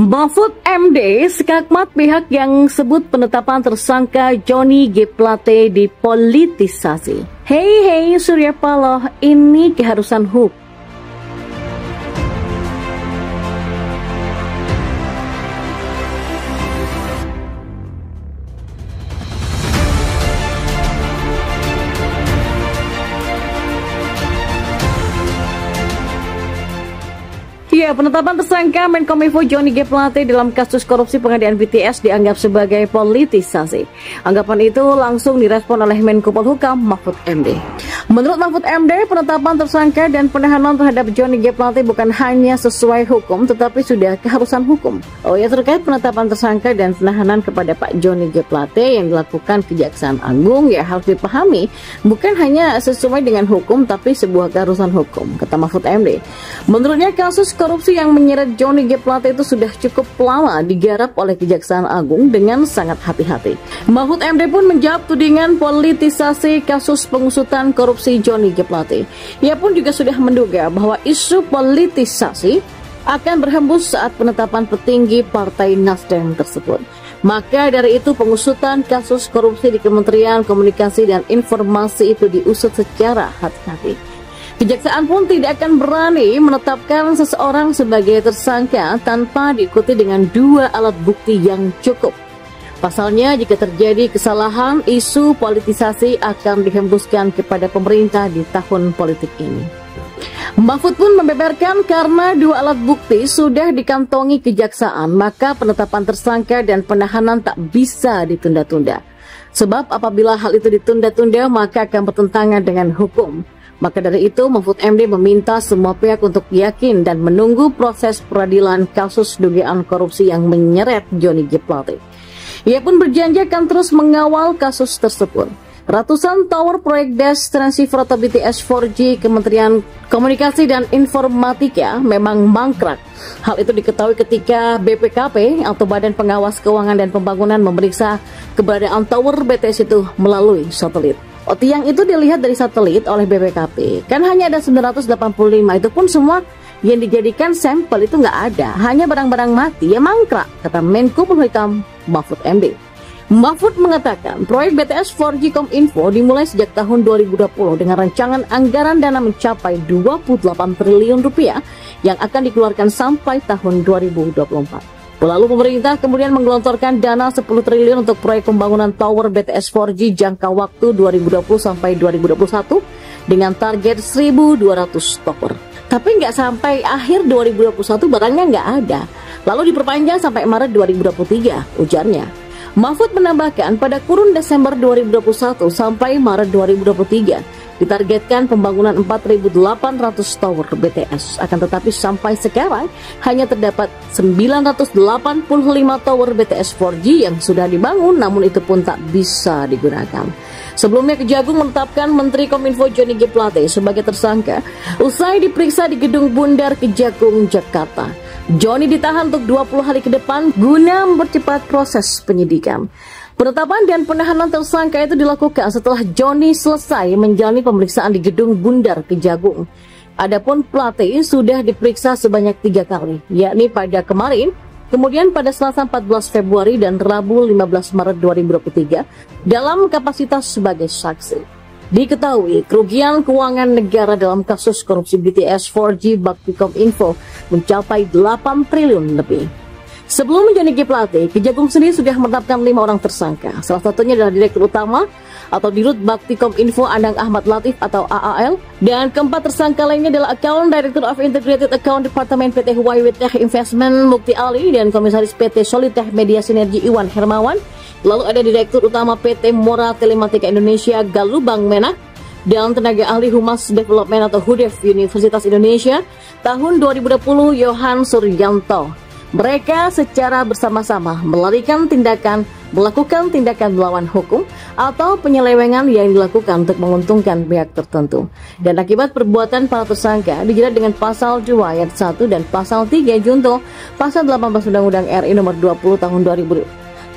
Mahfud MD skakmat pihak yang sebut penetapan tersangka Johnny G. Plate dipolitisasi. Hei Surya Paloh, ini keharusan hukum. Ya, penetapan tersangka Menkominfo Johnny G. Plate dalam kasus korupsi pengadaan BTS dianggap sebagai politisasi. Anggapan itu langsung direspon oleh Menko Polhukam Mahfud MD. Menurut Mahfud MD, penetapan tersangka dan penahanan terhadap Johnny G. Plate bukan hanya sesuai hukum, tetapi sudah keharusan hukum. Terkait penetapan tersangka dan penahanan kepada Pak Johnny G. Plate yang dilakukan Kejaksaan Agung, harus dipahami bukan hanya sesuai dengan hukum, tapi sebuah keharusan hukum, kata Mahfud MD. Menurutnya, kasus korupsi yang menyeret Johnny G. Plate itu sudah cukup lama digarap oleh Kejaksaan Agung dengan sangat hati-hati. Mahfud MD pun menjawab tudingan politisasi kasus pengusutan korupsi Johnny G. Plate. Ia pun juga sudah menduga bahwa isu politisasi akan berhembus saat penetapan petinggi Partai Nasdem tersebut. Maka dari itu pengusutan kasus korupsi di Kementerian Komunikasi dan Informasi itu diusut secara hati-hati. Kejaksaan pun tidak akan berani menetapkan seseorang sebagai tersangka tanpa diikuti dengan dua alat bukti yang cukup. Pasalnya, jika terjadi kesalahan, isu politisasi akan dihembuskan kepada pemerintah di tahun politik ini. Mahfud pun membeberkan karena dua alat bukti sudah dikantongi kejaksaan, maka penetapan tersangka dan penahanan tak bisa ditunda-tunda. Sebab apabila hal itu ditunda-tunda, maka akan bertentangan dengan hukum. Maka dari itu, Mahfud MD meminta semua pihak untuk yakin dan menunggu proses peradilan kasus dugaan korupsi yang menyeret Johnny G. Plate. Ia pun berjanji akan terus mengawal kasus tersebut. Ratusan tower proyek DES transceiver atau BTS 4G Kementerian Komunikasi dan Informatika memang mangkrak. Hal itu diketahui ketika BPKP atau Badan Pengawas Keuangan dan Pembangunan memeriksa keberadaan tower BTS itu melalui satelit. Tiang itu dilihat dari satelit oleh BPKP. Kan hanya ada 985, itu pun semua yang dijadikan sampel itu nggak ada. Hanya barang-barang mati, mangkrak, kata Menko Polhukam Mahfud MD. Mahfud mengatakan proyek BTS 4G Kominfo dimulai sejak tahun 2020 dengan rancangan anggaran dana mencapai 28 triliun rupiah yang akan dikeluarkan sampai tahun 2024. Lalu pemerintah kemudian menggelontorkan dana 10 triliun untuk proyek pembangunan tower BTS 4G jangka waktu 2020 sampai 2021 dengan target 1.200 tower. Tapi nggak sampai akhir 2021 barangnya nggak ada. Lalu diperpanjang sampai Maret 2023, ujarnya. Mahfud menambahkan pada kurun Desember 2021 sampai Maret 2023 ditargetkan pembangunan 4.800 tower BTS. Akan tetapi sampai sekarang hanya terdapat 985 tower BTS 4G yang sudah dibangun, namun itu pun tak bisa digunakan. Sebelumnya Kejagung menetapkan Menteri Kominfo Johnny G. Plate sebagai tersangka usai diperiksa di Gedung Bundar Kejagung, Jakarta. Johnny ditahan untuk 20 hari ke depan guna mempercepat proses penyidikan. Penetapan dan penahanan tersangka itu dilakukan setelah Johnny selesai menjalani pemeriksaan di Gedung Bundar Kejagung. Adapun Plate sudah diperiksa sebanyak 3 kali, yakni pada kemarin, kemudian pada Selasa 14 Februari dan Rabu 15 Maret 2023 dalam kapasitas sebagai saksi. Diketahui kerugian keuangan negara dalam kasus korupsi BTS 4G Bakti Kominfo mencapai 8 triliun lebih. Sebelum Johnny G. Plate, Kejagung sendiri sudah menetapkan 5 orang tersangka. Salah satunya adalah Direktur Utama atau Dirut Bakti Kominfo Anang Ahmad Latif atau AAL. Dan keempat tersangka lainnya adalah Account Director of Integrated Account Department PT Huawei Tech Investment Mukti Ali dan Komisaris PT Solitech Media Sinergi Iwan Hermawan. Lalu ada Direktur Utama PT Mora Telematika Indonesia Galubang Menak dan tenaga ahli Humas Development atau HUDEF Universitas Indonesia tahun 2020 Yohan Suryanto. Mereka secara bersama-sama melakukan tindakan melawan hukum atau penyelewengan yang dilakukan untuk menguntungkan pihak tertentu. Dan akibat perbuatan para tersangka dijerat dengan pasal 2 ayat 1 dan pasal 3 junto pasal 18 Undang-Undang RI nomor 20 tahun 2001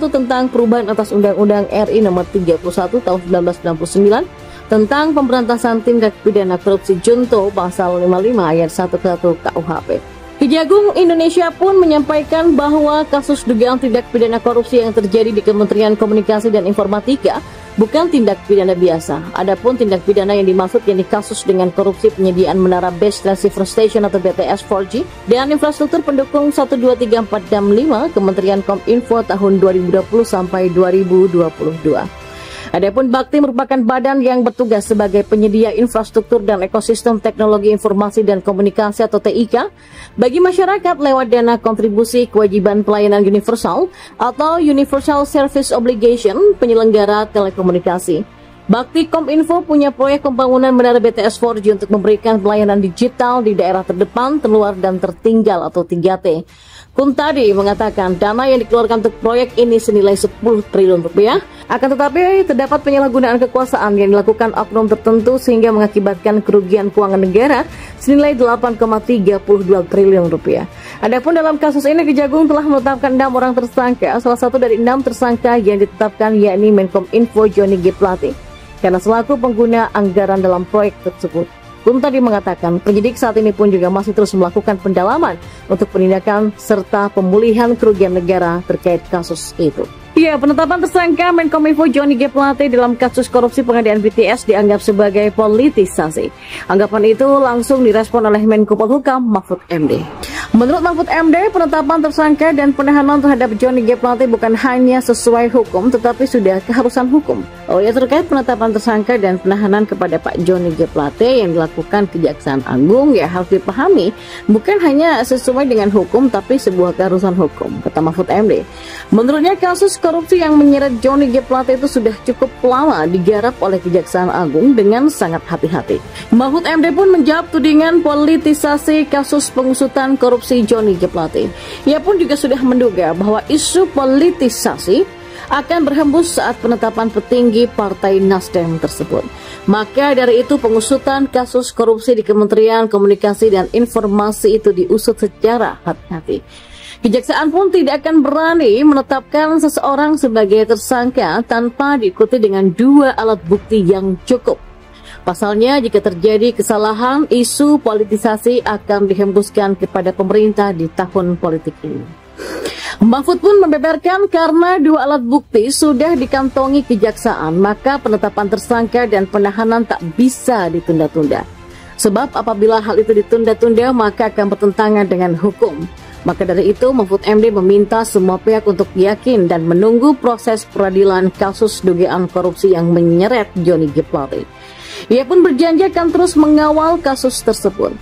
tentang perubahan atas Undang-Undang RI nomor 31 tahun 1999 tentang pemberantasan tindak pidana korupsi junto pasal 55 ayat 1 KUHP. Kejagung Indonesia pun menyampaikan bahwa kasus dugaan tindak pidana korupsi yang terjadi di Kementerian Komunikasi dan Informatika bukan tindak pidana biasa. Adapun tindak pidana yang dimaksud yakni kasus dengan korupsi penyediaan menara Base Transceiver Station atau BTS 4G dan infrastruktur pendukung 1, 2, 3, 4, dan 5 Kementerian Kominfo tahun 2020 sampai 2022. Adapun Bakti merupakan badan yang bertugas sebagai penyedia infrastruktur dan ekosistem teknologi informasi dan komunikasi atau TIK bagi masyarakat lewat dana kontribusi kewajiban pelayanan universal atau Universal Service Obligation penyelenggara telekomunikasi. Bakti Kominfo punya proyek pembangunan menara BTS 4G untuk memberikan pelayanan digital di daerah terdepan, terluar, dan tertinggal atau 3T. Kuntadi mengatakan dana yang dikeluarkan untuk proyek ini senilai 10 triliun rupiah. Akan tetapi terdapat penyalahgunaan kekuasaan yang dilakukan oknum tertentu sehingga mengakibatkan kerugian keuangan negara senilai 8,32 triliun rupiah. Adapun dalam kasus ini Kejagung telah menetapkan 6 orang tersangka. Salah satu dari 6 tersangka yang ditetapkan yakni Menkominfo Johnny G. Plate karena selaku pengguna anggaran dalam proyek tersebut. Kuntadi mengatakan penyidik saat ini pun juga masih terus melakukan pendalaman untuk penindakan serta pemulihan kerugian negara terkait kasus itu. Ya, penetapan tersangka Menkominfo Johnny G. Plate dalam kasus korupsi pengadaan BTS dianggap sebagai politisasi. Anggapan itu langsung direspon oleh Menko Polhukam Mahfud MD. Menurut Mahfud MD, penetapan tersangka dan penahanan terhadap Johnny G. Plate bukan hanya sesuai hukum, tetapi sudah keharusan hukum. Terkait penetapan tersangka dan penahanan kepada Pak Johnny G. Plate yang dilakukan Kejaksaan Agung, ya harus dipahami bukan hanya sesuai dengan hukum, tapi sebuah keharusan hukum, kata Mahfud MD. Menurutnya kasus korupsi yang menyeret Johnny G. Plate itu sudah cukup lama digarap oleh Kejaksaan Agung dengan sangat hati-hati. Mahfud MD pun menjawab tudingan politisasi kasus pengusutan korupsi Johnny G. Plate. Ia pun juga sudah menduga bahwa isu politisasi akan berhembus saat penetapan petinggi Partai Nasdem tersebut. Maka dari itu pengusutan kasus korupsi di Kementerian Komunikasi dan Informasi itu diusut secara hati-hati. Kejaksaan pun tidak akan berani menetapkan seseorang sebagai tersangka tanpa diikuti dengan 2 alat bukti yang cukup. Pasalnya, jika terjadi kesalahan, isu politisasi akan dihembuskan kepada pemerintah di tahun politik ini. Mahfud pun membeberkan karena 2 alat bukti sudah dikantongi kejaksaan, maka penetapan tersangka dan penahanan tak bisa ditunda-tunda. Sebab apabila hal itu ditunda-tunda, maka akan bertentangan dengan hukum. Maka dari itu, Mahfud MD meminta semua pihak untuk yakin dan menunggu proses peradilan kasus dugaan korupsi yang menyeret Johnny G. Plate. Ia pun berjanji akan terus mengawal kasus tersebut.